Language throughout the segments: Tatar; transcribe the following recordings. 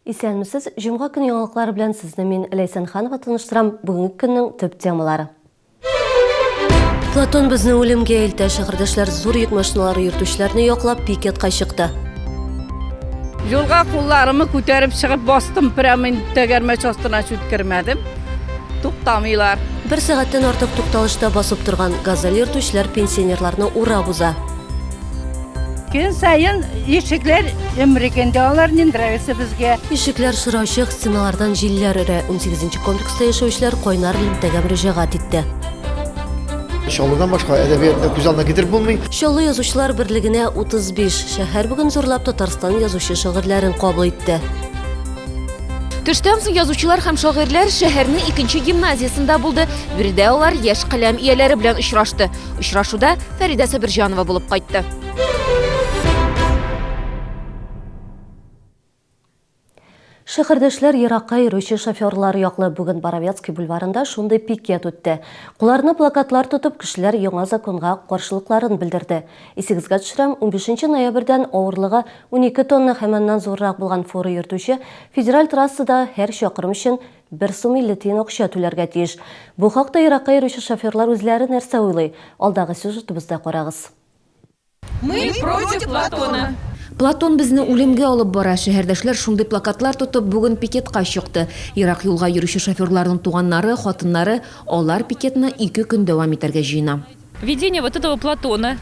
Исәнмесез, Жұмға күн яңалыклары белән сезне мин Ләйсән Ханова таныштырам. Бүгенге көннең төп темалары. Платон безне үлемгә илтә, шәһәрдәшләр зур йөк машиналары йөртүчеләрне яклап пикетка чыкты. Yolga kullarımı kütərib çıkıp bastım, prəmin təgərməç astına çütkürmədim. Tuqtamıylar. Bir сәгатьтән артык тукталышта басып торган газель йөртүчеләр пенсионерларны урап уза. Gün sayın ишекләр ömrükende алар не нравится безгә. Ишекләр шыраучы стеналардан җилләр өрә. 18-нче комплекста яшәүчеләр кайнар илтәгә мөрәҗәгать итте. Шаллыдан башка әдәбиятны күз алдына китереп булмый. Шаллы язучылар берлегенә 35 шәһәр бүген зурлап Татарстан язучы шагыйрьләрен кабул итте. Төштән соң язучылар һәм шагыйрьләр шәһәрнең 2нче гимназиясендә булды. Биредә алар яшь каләм ияләре белән очрашты. Очрашуда Фәридә Сабирҗанова булып кайтты. Шәһәрдәшләр еракка йөрүче шоферлар яклы бүген Боровецкий бульварында шундый пикет үтте. Куларны плакатлар тотып, кешеләр яңа законга каршылыкларын белдерде. Исегезгә төшерәм, 15 ноябрьдән авырлыгы 12 тонна һәммәннән зуррак булган фуры йөртүче федераль трассада һәр чакрым өчен 1 сум 50 тиен акча түләргә тиеш. Бу хакта еракка йөрүче шоферлар үзләре нәрсә уйлый? Алдагы сюжетыбызда карагыз. Мы против Платона. Платон безне үлемгә алып бара. Шәһәрдәшләр шундый плакатлар тотып бүген пикетка чыкты. Ерак юлга йөрүче шоферларның туганнары, хатыннары алар пикетны 2 көн дәвам итәргә җыена. Введение вот этого Платона.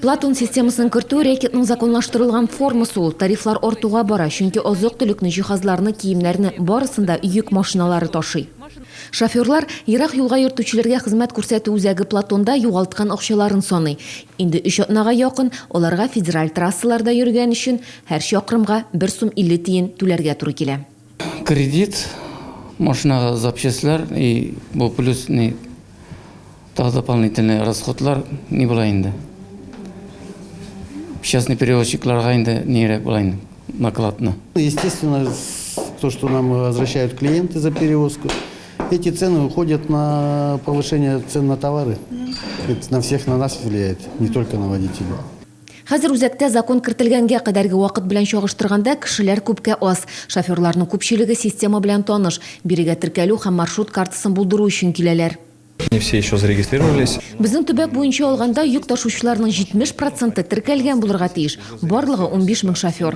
Платон системасын кертү рәкетнең законлаштырылган формасы ул. Тарифлар артуга бара, чөнки азык-төлекне, җиһазларны, киемнәрне барысында йөк машиналары ташый. Шоферлар ерак юлга йөртүчеләргә хезмәт күрсәтү үзәге Платонда югалткан акчаларын саный. Инде 3 атнага якын аларга федераль трассаларда йөргән өчен һәр чакрымга 1 сум 50 тиен түләргә туры килә. Кредит, машинага запчастлар и бу плюс дополнительные расходлар не була инде. Частный перевозчикларга инде нерәк була инде накладно. Естественно, то, что нам возвращают клиенты за перевозку, эти цены уходят на повышение цен на товары. Это на всех на нас влияет, не только на водителей. Хәзер үзәктә закон кертелгәнгә кадәрге вакыт белән чагыштырганда кешеләр күпкә аз. Шоферларның күпчелеге система белән таныш. Бирегә теркәлү һәм маршрут картасын булдыру өчен киләләр. Не все еще зарегистрировались. Безнең төбәк буенча алганда йөк ташучыларның 70% теркәлгән булырга тиеш. Барлыгы 15 мең шофер.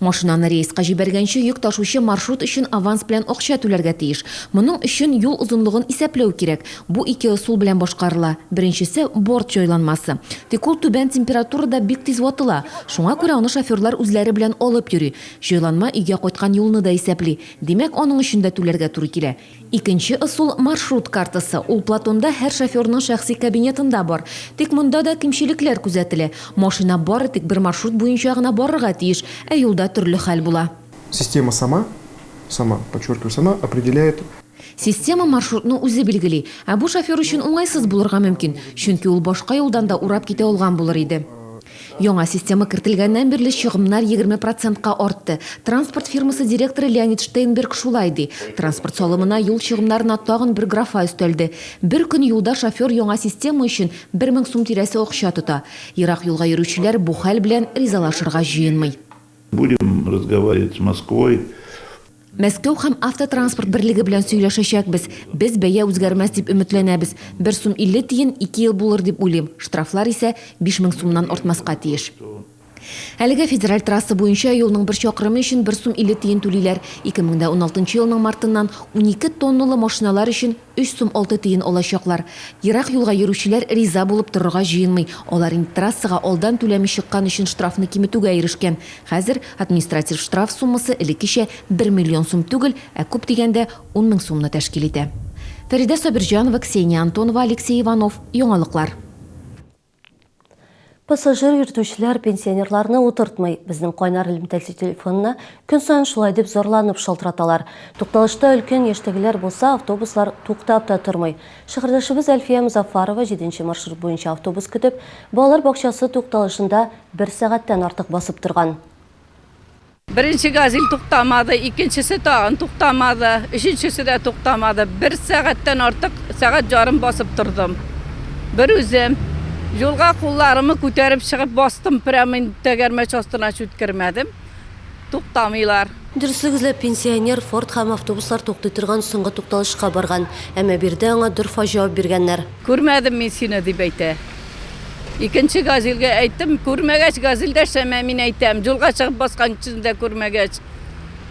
Машинаны рейска җибәргәнче йөк ташучы маршрут өчен аванс белән акча түләргә тиеш. Моның өчен юл озынлыгын исәпләү кирәк. Бу 2 ысул белән башкарыла. Беренчесе борт җайланмасы. Тик ул түбән температурада бик тиз ватыла. Шуңа күрә аны шоферлар үзләре белән алып йөри. Җайланма өйгә кайткан юлны да исәпли. Димәк, аның өчен дә түләргә туры килә. Икенче ысул маршрут картасы. Ул Платонда һәр шоферның шәхси кабинетында бар. Тик монда да кимчелекләр күзәтелә. Машина бары тик бер маршрут буенча гына барырга тиеш, ә юлда төрле хәл була. Система сама, подчеркиваю, сама определяет. Система маршрутны үзе билгели, ә бу шофер өчен уңайсыз булырга мөмкин, чөнки ул башка юлдан да урап китә алган булыр иде. Яңа система кертелгәннән бирле чыгымнар 20%-ка артты. Транспорт фирмасы директоры Леонид Штейнберг шулай ди. Транспорт салымына юл чыгымнарына тагын бер графа өстәлде. Бер көн юлда шофер яңа система өчен 1000 сум тирәсе акча тота. Ерак юлга йөрүчеләр бу хәл белән ризалашырга җыенмый. Будем разговаривать с Москвой. Мәскәү һәм автотранспорт берлеге белән сөйләшәчәкбез. Без бәя үзгәрмәс дип өметләнәбез. 1 сум 50 тиен 2 ел булыр дип уйлыйм. Штрафлар исә 5000 сумнан артмаска тиеш. Әлегә федераль трасса буенча юлның 1 чакрымы өчен 1 сум 50 тиен түлиләр. 2016 елның мартыннан 12 тонналы машиналар өчен 3 сум 6 тиен алачаклар. Ерак юлга йөрүчеләр риза булып торырга җыенмый. Алар инде трассага алдан түләми чыккан өчен штрафны киметүгә ирешкән. Хәзер административ штраф суммасы элеккечә 1 миллион сум түгел, ә күп дигәндә 10 мең сумны тәшкил итә. Фәридә Сабирҗанова, Ксения Антонова, Алексей Иванов. Яңалыклар. Пассажир йөртүчеләр пенсионерларны утыртмый. Безнең кайнар элемтәл телефонына көн саен шулай дип зарланып шалтыраталар. Тукталышта өлкән яшьтәгеләр булса, автобуслар туктап та тормый. Шәһәрдәшебез Әлфия Музафарова 7нче маршрут буенча автобус көтеп, балалар бакчасы тукталышында 1 сәгатьтән артык басып торган. Birinci gazil tuqtamadı, ikincisi tağın tuqtamadı, üçüncüsü de tuqtamadı. 1 saatten artık saat yarım basıp durdum. Bir üzüm. Yolga kullarımı kütərib çıxıb bastım, prəmin təgərməç astına çütkürmədim. туктамыйлар. Дүрсігізлі пенсионер Форд һәм автобуслар туктай торган соңгы тукталышка барган, әмма бирдә аңа дөрфа җавап биргәннәр. Күрмәдем мин сине дип әйтә. Икенче газелгә әйттем, күрмәгәч газелдәшәмә мин әйтәм, юлга чыгып баскан кичендә күрмәгәч.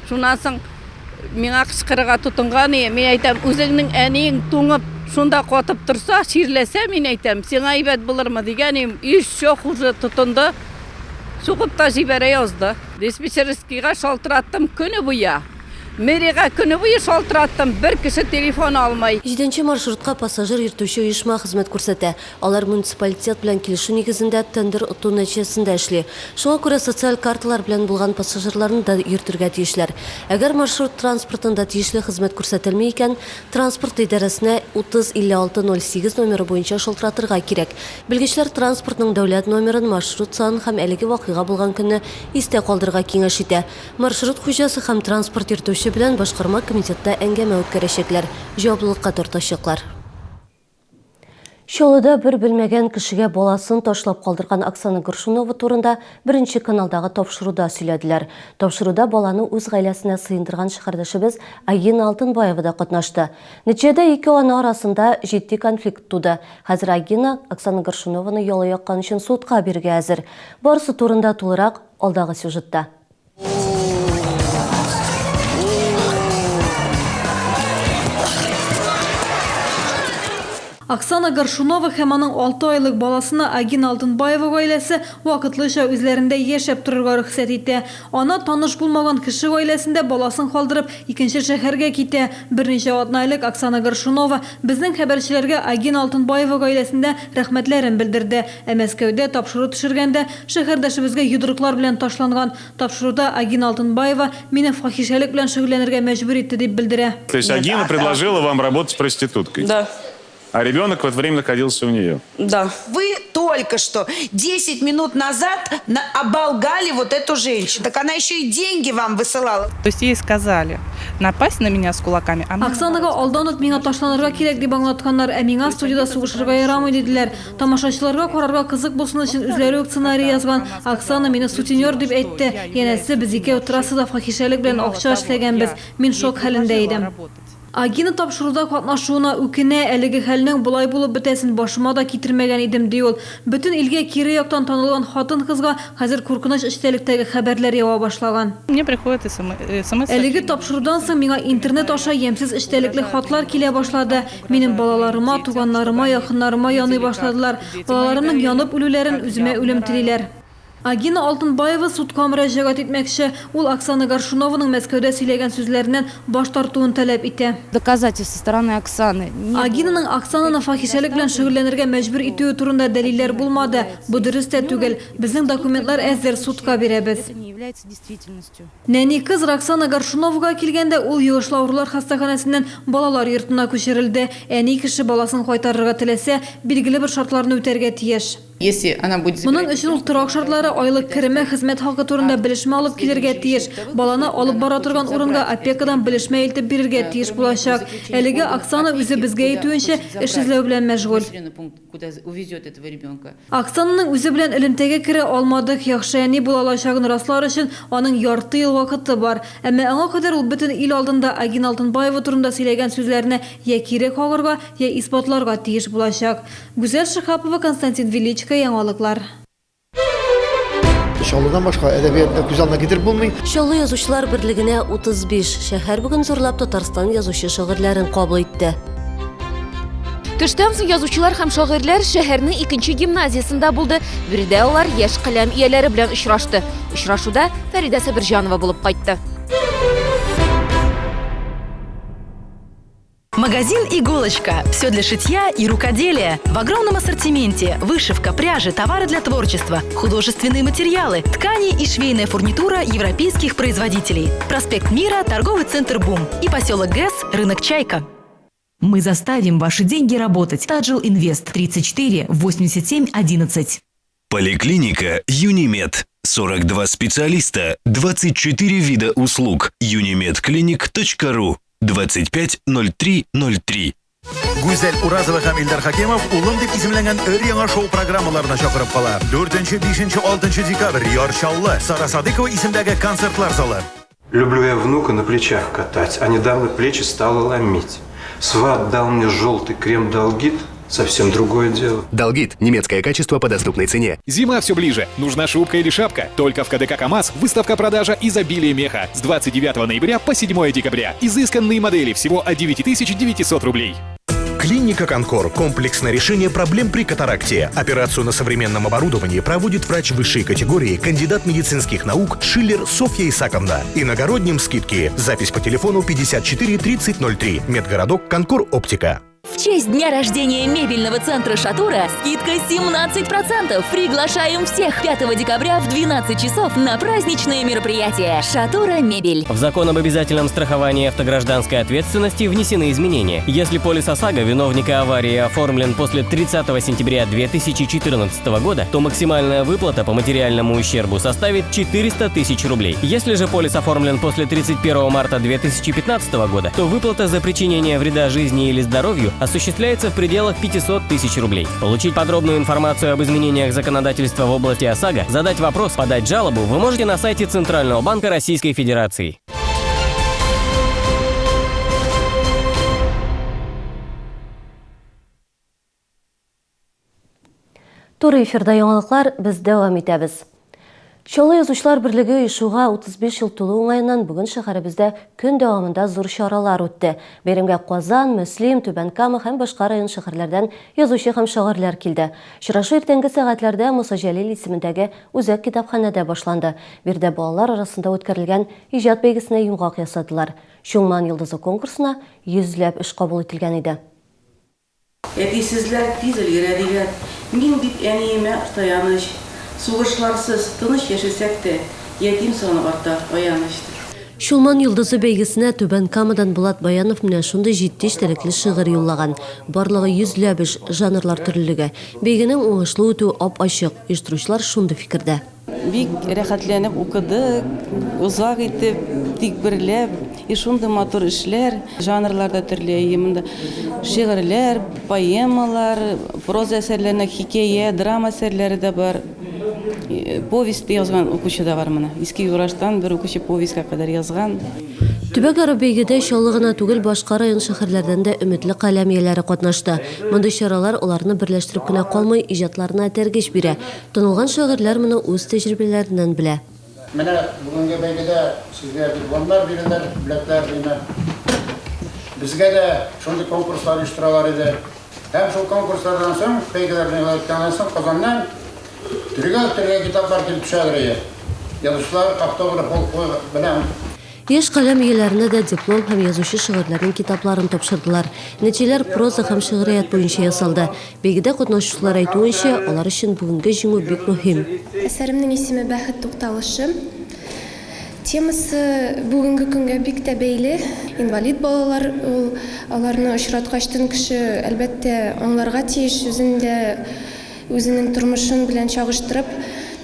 Шуннан соң миңа кычкырырга тотынган иде. Мин әйтәм, үзеңнең әниең туңып, шунда катып торса, ширләсә мин әйтәм, сиңа әйбәт булырмы дигәнем, еще хуже тотынды. Сугып та җибәрә язды. Диспетчерскийга шалтыраттым көне буя. Мэрига көне буе шалтыраттым, бер кеше телефон алмай. 7-нче маршрутка пассажир йөртүче оешма хезмәт күрсәтә. Алар муниципалитет белән килешү нигезендә тендер оту нәтиҗәсендә эшли. Шуңа күрә социаль карталар белән булган пассажирларны да йөртергә тиешләр. Әгәр маршрут транспортында тиешле хезмәт күрсәтелмәй икән, транспорт идарәсенә 305608 номеры буенча шалтыратырга кирәк. Белгечләр транспортның дәүләт номерын, маршрут санын һәм әлеге вакыйга булган көнне истә калдырырга киңәш итә. Маршрут хуҗасы һәм транспорт йөртүче белән башкарма комитетта әңгәмә үткәрәчәкләр, җаваплылыкка тартачаклар. Шолыда бер белмәгән кешегә баласын ташлап калдырган Оксана Горшунова турында беренче каналдагы тапшыруда сөйләделәр. Тапшыруда баланы үз гаиләсенә сыендырган шәһәрдәшебез Агина Алтынбаева да катнашты. Нәтиҗәдә ике ана арасында җитди конфликт туды. Хәзер Агина Оксана Горшунованы яла яккан өчен судка бирергә әзер. Барысы турында тулырак алдагы сюжетта. Оксана Горшунова һәм аның 6 айлык баласына Агина Алтынбаева гаиләсе вакытлыча үзләрендә яшәп торырга рөхсәт итә. Ана таныш булмаган кеше гаиләсендә баласын калдырып, икенче шәһәргә китә. Берничә атнайлык Оксана Горшунова безнең хәбәрчеләргә Агина Алтынбаева гаиләсендә рәхмәтләрен белдерде. Ә Мәскәүдә тапшыру төшергәндә шәһәрдәшебезгә йодрыклар белән ташланган. Тапшыруда Агина Алтынбаева мине фахишәлек белән шөгыльләнергә мәҗбүр итте дип белдерә. То есть Агина предложила вам работать проституткой? Да. А ребенок в это время находился у нее? Да. Вы только что 10 минут назад оболгали вот эту женщину. Так она еще и деньги вам высылала. То есть ей сказали напасть на меня с кулаками. Оксанага алдан ук миңа ташланырга кирәк дип аңлатканнар, ә миңа студияда сугышырга ярамый диделәр. Тамашачыларга карарга кызык булсын өчен үзләре үк сценарий язган. Оксана мине сутенер дип әйтте. Янәсе без икәү трассада фахишәлек белән акча эшләгәнбез. Мин шок хәлендә идем. Агина тапшыруда катнашуына үкенә, әлеге хәлнең булай булып бетәсен башыма да китермәгән идем ди ул. Бөтен илгә кире яктан танылган хатын кызга хәзер куркыныч эчтәлектәге хәбәрләр ява башлаган. Мне приходит смс. Әлеге тапшырудан соң миңа интернет аша ямьсез эчтәлекле хатлар килә башлады. Минем балаларыма, туганнарыма, якыннарыма яный башладылар. Балаларымның янып үлүләрен үземә үлем телиләр. Агина Алтынбаева судка мөрәҗәгать итмәкче. Ул Оксана Горшунованың Мәскәүдә сөйләгән сүзләреннән баш тартуын таләп итә. Доказательства со стороны Оксаны. Агинаның Оксананы фахишәлек белән шөгыльләнергә мәҗбүр итүе турында дәлилләр булмады. Бу дөрес тә түгел. Безнең документлар әзер судка бирәбез. Нәни кыз Оксана Горшуновага килгәндә ул югышлаулар хастаханәсеннән балалар йортына күчерелде. Әни кеше баласын кайтарырга теләсә, билгеле бер шартларны үтәргә тиеш. Моның өчен ул торак шартлары, айлык кереме, хезмәт хакы турында белешмә алып килергә тиеш. Баланы алып бара торган урынга опекадан белешмә илтеп бирергә тиеш булачак. Әлеге Оксана үзе безгә әйтүенчә эш эзләү белән мәшгуль. Оксананың үзе белән элемтәгә керә алмадык. Яхшы әни була алачагын раслар өчен аның ярты ел вакыты бар. Әмма аңа кадәр ул бөтен ил алдында Агина Алтынбаева турында сөйләгән сүзләрне я кире кагырга, я исбатларга тиеш булачак. Гүзәл Шихапова, Константин Величко, яңалыклар. Шолыдан башка әдәбиятны күз алдына китереп булмый. Шолы язучылар берлегенә 35 шәһәр бүген зурлап Татарстан язучы шагыйрьләрен кабул итте. Төштән соң язучылар һәм шагыйрьләр шәһәрнең 2нче гимназиясендә булды. Биредә алар яшь каләм ияләре белән очрашты. Очрашуда Фәридә Сабирҗанова булып кайтты. Магазин «Иголочка». Все для шитья и рукоделия. В огромном ассортименте. Вышивка, пряжа, товары для творчества, художественные материалы, ткани и швейная фурнитура европейских производителей. Проспект Мира, торговый центр «Бум» и поселок ГЭС, рынок «Чайка». Мы заставим ваши деньги работать. Таджил Инвест 34 87 11. Поликлиника Юнимед. 42 специалиста, 24 вида услуг. unimedclinic.ru 25 03 03. Гүзәл Уразова һәм Илдар Хакимов улым дип исемләнгән өр-яңа шоу программаларына чакырып кала. 4, 5, 6 декабрь Яршаулы, Сара Садыкова исемдәге концертлар залы. Люблю я внука на плечах катать, а недавно плечи стало ломить. Сват дал мне желтый крем Долгит, совсем другое дело. Долгит – немецкое качество по доступной цене. Зима все ближе. Нужна шубка или шапка? Только в КДК КамАЗ выставка-продажа «Изобилие меха» с 29 ноября по 7 декабря. Изысканные модели всего от 9900 рублей. Клиника Конкор. Комплексное решение проблем при катаракте. Операцию на современном оборудовании проводит врач высшей категории, кандидат медицинских наук Шиллер Софья Исаковна. Иногородним скидки. Запись по телефону 54 30 03. Медгородок Конкор Оптика. В честь дня рождения мебельного центра «Шатура» скидка 17%. Приглашаем всех 5 декабря в 12 часов на праздничное мероприятие «Шатура Мебель». В закон об обязательном страховании автогражданской ответственности внесены изменения. Если полис ОСАГО виновника аварии оформлен после 30 сентября 2014 года, то максимальная выплата по материальному ущербу составит 400 тысяч рублей. Если же полис оформлен после 31 марта 2015 года, то выплата за причинение вреда жизни или здоровью осуществляется в пределах 500 тысяч рублей. Получить подробную информацию об изменениях законодательства в области ОСАГО, задать вопрос, подать жалобу вы можете на сайте Центрального банка Российской Федерации. Туры эфирда яңалыклар, без дәвам итәбез. Чаллы язучылар берлеге оешуга 35 ел тулу уңайыннан бүген шәһәребездә көн дәвамында зур чаралар үтте. Бәйрәмгә Казан, Мөслим, Түбән-Кама һәм башка район шәһәрләрдән язучы һәм шагыйрьләр килде. Чырашу иртәнге сәгатьләрдә Муса Җәлил исемендәге үзәк китапханәдә башланды. Бердә балалар арасында үткәрелгән иҗат бәйгесенә йомгак ясадылар. Чулман йолдызы конкурсына 100ләп эш кабул ителгән иде. Әтисезләр тиз өлгерә, мин бит әниемә таяныч. Сугышларсыз тыныч яшәсәк тә, ятим саны арта аяныштыр. Чулман йолдызы бәйгесенә Түбән-Камадан Булат Баянов менә шундый 7 эчтәлекле шигырь юллаган. Барлыгы 100ләп эш жанрлар төрлелеге. Бәйгенең уңышлы үтүе ап-ачык. Оештыручылар шундый фикердә. Бик рәхәтләнеп укыдык, узак итеп, тик берләп, шундый матур эшләр, жанрларда төрле, монда шигырьләр, поэмалар, проза әсәрләре, хикәя, драма әсәрләре дә бар. Повесть язган укучы да бар моны. Иске юраштан бер укучы повестька кадәр язган. Төбәк-ара бәйгедә Чаллы гына түгел, башка район шәһәрләрдән дә өметле каләм ияләре катнашты. Мондый чаралар аларны берләштереп кенә калмый, иҗатларына тәргеш бирә. Танылган шагыйрьләр моны үз тәҗрибәләреннән белә. Менә бүгенге бәйгедә сезгә дипломнар бирәләр, бүләкләр бирәләр. Безгә дә шундый конкурслар оештыралар иде. Һәм шул конкурслардан соң, бәйгеләрне үткәннән соң Казаннан төргә китаплар килеп төшәдер. Язучылар автограф белән Яшь каләм ияләренә дә диплом һәм язучы шигырьләрнең китапларын тапшырдылар. Нәтиҗәләр проза һәм шигърият буенча ясалды. Бәйгедә катнашучылар әйтүенчә, алар өчен бүгенге җиңү бик мөһим. Әсәремнең исеме Бәхет тукталышы. Темасы бүгенге көнгә бик тә бәйле. Инвалид балалар, аларны очраткачтан кеше әлбәттә аңларга тиеш, үзенең тормышын белән чагыштырып,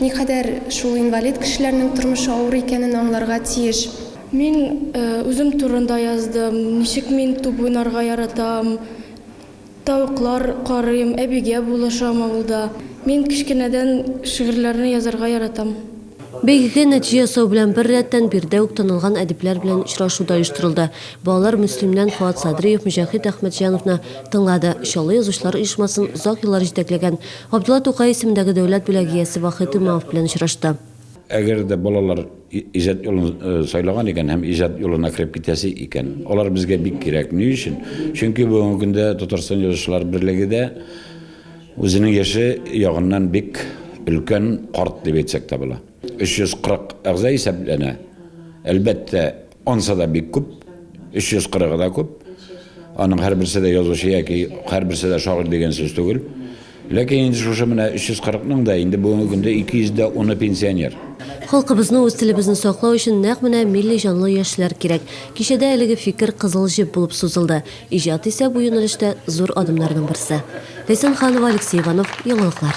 никадәр шул инвалид кешеләрнең тормышы авыр икәнен аңларга тиеш. Мин үзем турында яздым, ничек мин туп уйнарга яратам, тавыклар карыйм, әбигә булышам авылда. Мин кичкенәдән шигырьләрне язарга яратам. Бәйгегә нәтиҗә ясау белән бер рәттән биредә үк танылган әдипләр белән очрашу да оештырылды. Балалар Мөслимнән Фуат Садриев, Мөҗәһит Әхмәтҗановны тыңлады. Чаллы язучылар оешмасын озак еллар җитәкләгән Габдулла Тукай исемендәге дәүләт бүләге иясе Вахит Имамов белән очрашты. Әгәр дә балалар иҗат юлын сайлаган икән һәм иҗат юлына кирип китәсе икән, алар безгә бик кирәк. Ни өчен? Чөнки бүгенге көндә Татарстан язучылар берлегендә үзенең яше ягыннан бик өлкән карт дип әйтсәк тә була. 340 әгъза исәпләнә. Әлбәттә, анса да бик күп, 340 да күп. Аның һәрберсе дә язучы яки һәрберсе дә шагыйрь дигән сүз түгел. Ләкин инде шушы менә 340-ның да инде бүгенге көндә 210 пенсионер. Халкыбызны, үз телебезне саклау өчен нәкъ менә милли җанлы яшьләр кирәк. Кичәдә әлеге фикер кызыл җеп булып сузылды. Иҗат исә бу юнәлештә зур адымнарның берсе. Ләйсән Ханова, Алексей Иванов, яңалыклар.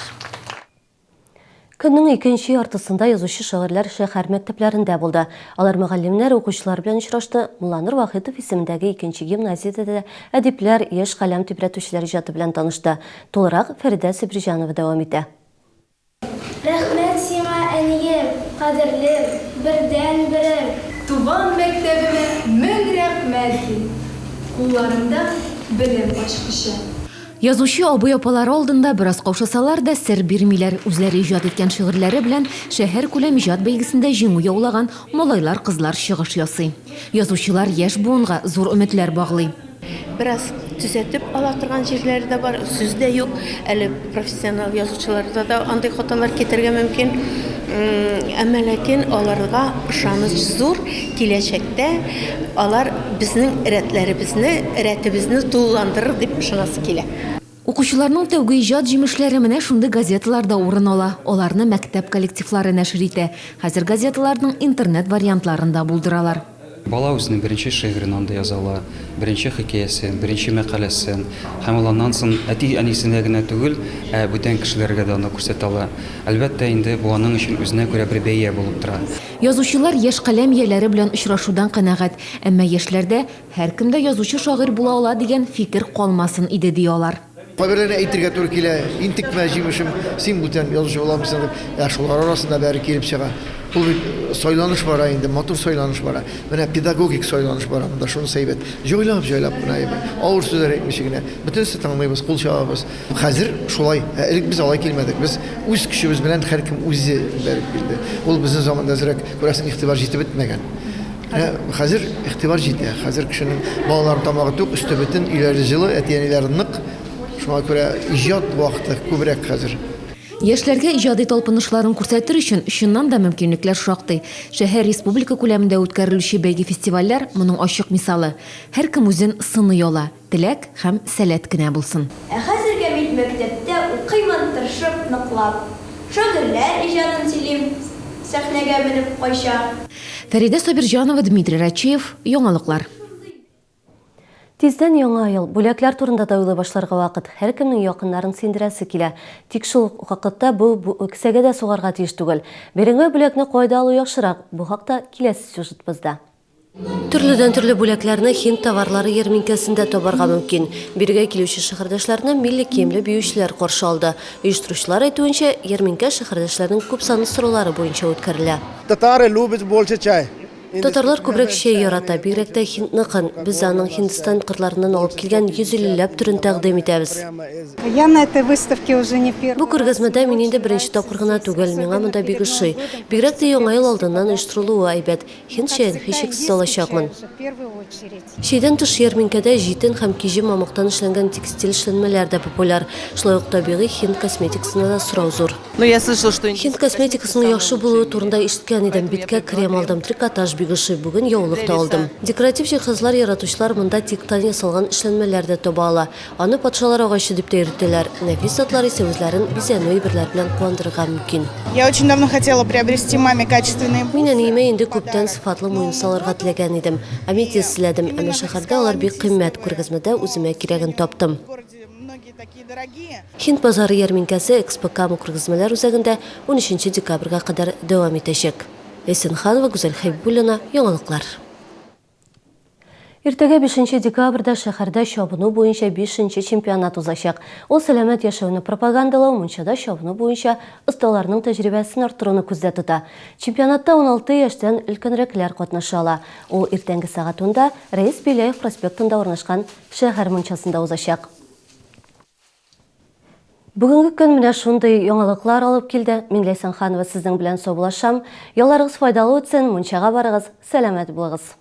Күннің икенче яртысында язучы шагыйрьләр шәһәр мәктәпләрендә булды. Алар мөгаллимнәр, укучылар белән очрашты. Мулланур Вахитов исемендәге икенче гимназиядә дә әдипләр, яшь каләм тибрәтүчеләр иҗаты белән танышты. Тулырак Фәридә Сибрижанова дәвам итә. Рәхмәт сиңа, әнием, кадерлем, бердән-берем. Туган мәктәбемә мең рәхмәт. Кулларында белем ачкычы. Язучы абый-апалары алдында бераз каушасалар да сер бирмиләр. Үзләре иҗат иткән шигырьләре белән шәһәр күләм иҗат бәйгесендә җиңү яулаган малайлар, кызлар чыгыш ясый. Язучылар яшь буынга зур өметләр баглый. Бераз төзәтеп ала торган җирләре дә бар, сүз дә юк. Әле профессионал язучыларда да андый хаталар китергә мөмкин. Әмма ләкин аларга ышаныч зур, киләчәктә алар безнең рәтебезне тулыландырыр дип ышанасы килә. Укучыларның тәүге иҗат җимешләре менә шундый газеталарда урын ала. Аларны мәктәп коллективлары нәшер итә. Хәзер газеталарның интернет вариантларында булдыралар. Бала үзенең беренче шигырен анда язала, беренче хикәясен, беренче мәкаләсен, һәм аннан соң әти-әнисенә генә түгел, бүтән кешеләргә дә аны күрсәтә ала. Әлбәттә инде бу аның өчен үзенә күрә бер бәя булып тора. Язучылар яшь каләм ияләре белән очрашудан канәгать, әмма яшьләрдә һәркемдә язучы шагыйрь була ала дигән фикер калмасын иде ди алар. Каберләрне әйтергә туры килә. Интекмә җимешем, син бүтән язучы буламсың дип, шулар арасында бәре килеп чыга. Ул бит сайланыш бара инде, матур сайланыш бара. Менә педагогик сайланыш бара. Монда шуны сәйбәт. Җойлап гына әйбәт. Авыр сүзләр әйтмичә генә. Бөтенсе таңлыйбыз, кул чабабыз. Хәзер шулай. Элек без алай килмәдек. Без үз көчебез белән һәркем үзе бәреп килде. Ул безнең заманда зрәк күрәсең игътибар җитеп бетмәгән. Хәзер игътибар җитә. Хәзер кешенең балаларын тамагы тук, өсте бөтен, өйләре җылы, әти-әниләре нык. Шуңа күрә иҗат вакыты күбрәк хәзер. Яшьләргә иҗади талпынышларын күрсәтер өчен чыннан да мөмкинлекләр шактый. Шәһәр республика күләмендә үткәрелүче бәйге фестивальләр моның ачык мисалы. Һәркем үзен сыный ала, теләк һәм сәләт кенә булсын. Хәзергә мин мәктәптә укыймын тырышып, ныклап. Шагыйрьләр иҗатын сөйлим, сәхнәгә менеп кайча. Фәридә Сабирҗанова, Дмитрий Рачиев, Яңалыклар. Тиздән яңа ел, бүләкләр турында да уйлый башларга вакыт. Һәркемнең якыннарын сөендерәсе килә. Тик шул вакытта бу кесәгә дә сугарга тиеш түгел. Биреңгә бүләкне кайда алу яхшырак? Бу хакта киләсе сюжетыбызда. Төрледән төрле бүләкләрне Һинд товарлары ярминкәсендә табарга мөмкин. Биргә килүче шәһәрдәшләрне милли киемле биючеләр каршы алды. Оештыручылар әйтүенчә, ярминкә шәһәрдәшләрнең күп саны сораулары буенча үткәрелә. Татары любят больше чай. Татарлар күбрәк чәй ярата, бигрәк тә һиндныкын. Без аның Һиндстан кырларыннан алып килгән 150ләп төрен тәкъдим итәбез. Я на этой выставке уже не первый. Бу күргәзмәдә мин инде беренче тапкыр гына түгел, миңа монда бик ошый. Бигрәк тә яңа ел алдыннан оештырылуы әйбәт. Һинд чәен һичшиксез алачакмын. Чәйдән тыш ярминкәдә җитен һәм киҗи мамыктан эшләнгән текстиль эшләнмәләр дә популяр. Шулай ук табигый һинд косметикасына да сорау зур. Һинд косметикасының яхшы булуы турында ишеткән идем. Биткә крем алдым, трикотаж бүген яулык та алдым. Декоратив җиһазлар яратучылар монда тиктан ясалган эшләнмәләр дә таба ала. Аны патшалар агачы дип тә йөртәләр. Нәфис затлар исә үзләрен бизәнү әйберләр белән куандырырга мөмкин. Я очень давно хотела приобрести маме качественные. Мин әниемә инде күптән сыйфатлы муен салырга теләгән идем. Аметис эзләдем, әмма шәһәрдә алар бик кыйммәт. Күргәзмәдә үземә кирәген таптым. Һинд базары ярминкәсе ЭкспоКам күргәзмәләр үзәгендә 13 декабрьгә кадәр дәвам итәчәк. Эсенханова, Гүзәл Хәйбуллина, Яңалыклар. Иртәгә 5 декабрьдә шәһәрдә чабыну буенча 5-нче чемпионат узачак. Ул сәламәт яшәүне пропагандалау, мунчада чабыну буенча осталарның тәҗрибәсен арттыруны күздә тота. Чемпионатта 16 яшьтән өлкәнрәкләр катнаша ала. Ул иртәнге сагат 10-да Рәис Биләев проспектында урнашкан шәһәр мунчасында узачак. Бүгенге көн менә шундый яңалыклар алып килде. Мин Ләйсәнханова сезнең белән саубулашам. Ялларыгыз файдалы үтсен, мунчага барыгыз, сәламәт булыгыз.